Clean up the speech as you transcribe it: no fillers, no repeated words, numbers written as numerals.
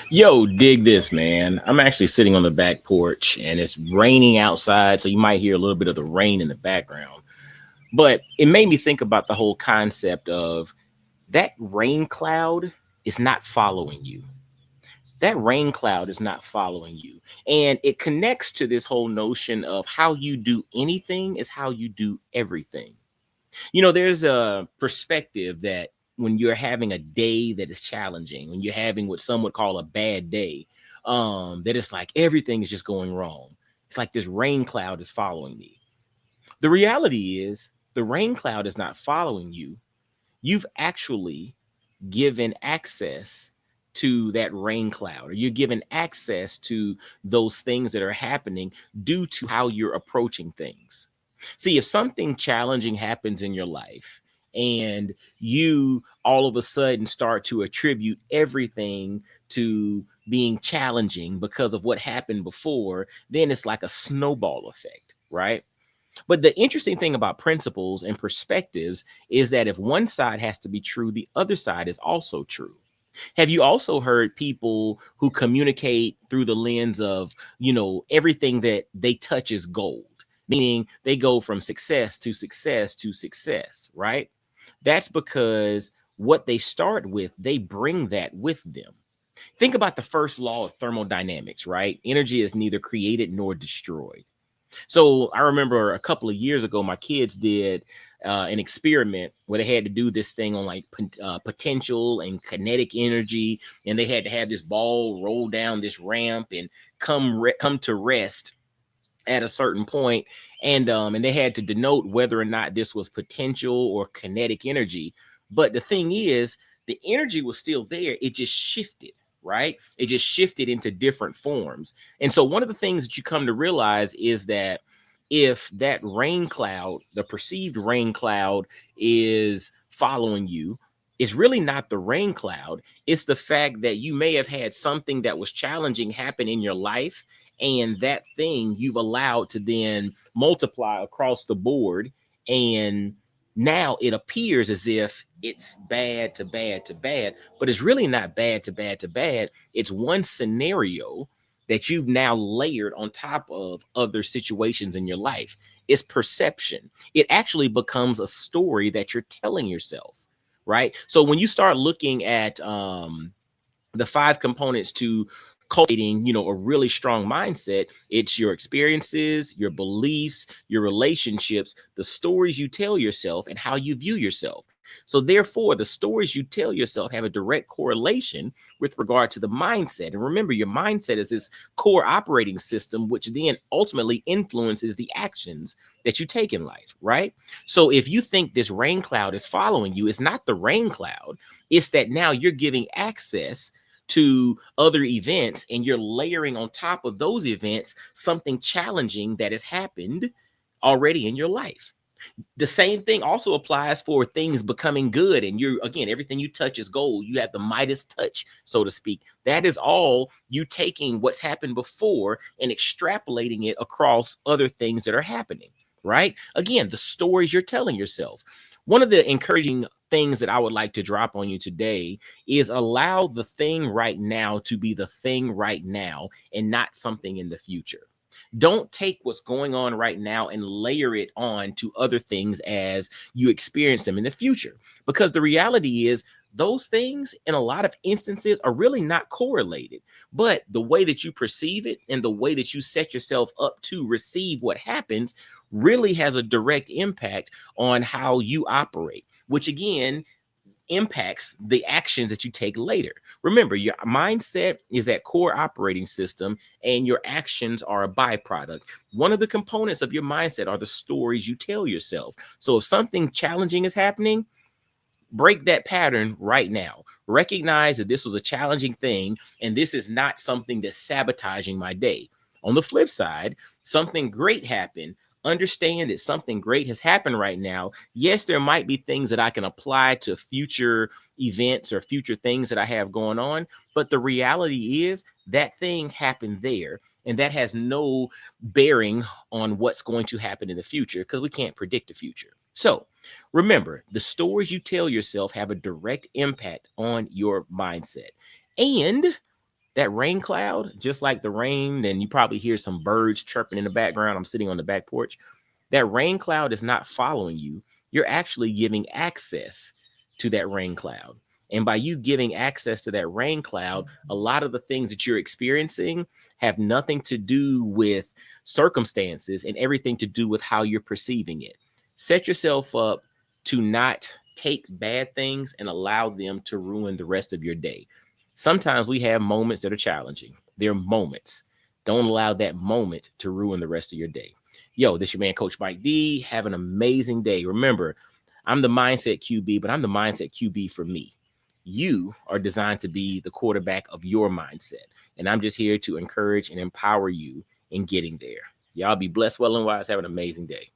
Yo, dig this, man. I'm actually sitting on the back porch and it's raining outside, so you might hear a little bit of the rain in the background. But it made me think about the whole concept of that rain cloud is not following you. That rain cloud is not following you. And it connects to this whole notion of how you do anything is how you do everything. There's a perspective that when you're having a day that is challenging, when you're having what some would call a bad day, that it's like everything is just going wrong. It's like this rain cloud is following me. The reality is the rain cloud is not following you. You've actually given access to that rain cloud, or you're given access to those things that are happening due to how you're approaching things. See, if something challenging happens in your life and you all of a sudden start to attribute everything to being challenging because of what happened before, then it's like a snowball effect, right? But the interesting thing about principles and perspectives is that if one side has to be true, the other side is also true. Have you also heard people who communicate through the lens of, everything that they touch is gold, meaning they go from success to success to success, right? That's because what they start with, they bring that with them. Think about the first law of thermodynamics, right? Energy is neither created nor destroyed. So I remember a couple of years ago, my kids did an experiment where they had to do this thing on like potential and kinetic energy, and they had to have this ball roll down this ramp and come to rest at a certain point, and they had to denote whether or not this was potential or kinetic energy. But the thing is, the energy was still there; it just shifted. Right? It just shifted into different forms. And so, one of the things that you come to realize is that if that rain cloud, the perceived rain cloud, is following you, it's really not the rain cloud. It's the fact that you may have had something that was challenging happen in your life, and that thing you've allowed to then multiply across the board. And now it appears as if it's bad to bad to bad, but it's really not bad to bad to bad. It's one scenario that you've now layered on top of other situations in your life. It's perception. It actually becomes a story that you're telling yourself, right? So when you start looking at the five components to cultivating, a really strong mindset, it's your experiences, your beliefs, your relationships, the stories you tell yourself, and how you view yourself. So therefore, the stories you tell yourself have a direct correlation with regard to the mindset. And remember, your mindset is this core operating system, which then ultimately influences the actions that you take in life, right? So if you think this rain cloud is following you, it's not the rain cloud. It's that now you're giving access to other events, and you're layering on top of those events something challenging that has happened already in your life. The same thing also applies for things becoming good, and you're, again, everything you touch is gold. You have the Midas touch, so to speak. That is all you taking what's happened before and extrapolating it across other things that are happening, right? Again, the stories you're telling yourself. One of the encouraging things that I would like to drop on you today is allow the thing right now to be the thing right now and not something in the future. Don't take what's going on right now and layer it on to other things as you experience them in the future. Because the reality is, those things in a lot of instances are really not correlated. But the way that you perceive it and the way that you set yourself up to receive what happens really has a direct impact on how you operate, which again impacts the actions that you take later. Remember, your mindset is that core operating system, and your actions are a byproduct. One of the components of your mindset are the stories you tell yourself. So if something challenging is happening, break that pattern right now. Recognize that this was a challenging thing, and this is not something that's sabotaging my day. On the flip side, something great happened. Understand that something great has happened right now. Yes, there might be things that I can apply to future events or future things that I have going on, but the reality is that thing happened there, and that has no bearing on what's going to happen in the future because we can't predict the future. So remember, the stories you tell yourself have a direct impact on your mindset. And that rain cloud, just like the rain, and you probably hear some birds chirping in the background. I'm sitting on the back porch. That rain cloud is not following you. You're actually giving access to that rain cloud. And by you giving access to that rain cloud, a lot of the things that you're experiencing have nothing to do with circumstances and everything to do with how you're perceiving it. Set yourself up to not take bad things and allow them to ruin the rest of your day. Sometimes we have moments that are challenging. They're moments. Don't allow that moment to ruin the rest of your day. Yo, this is your man, Coach Mike D. Have an amazing day. Remember, I'm the mindset QB, but I'm the mindset QB for me. You are designed to be the quarterback of your mindset. And I'm just here to encourage and empower you in getting there. Y'all be blessed, well, and wise. Have an amazing day.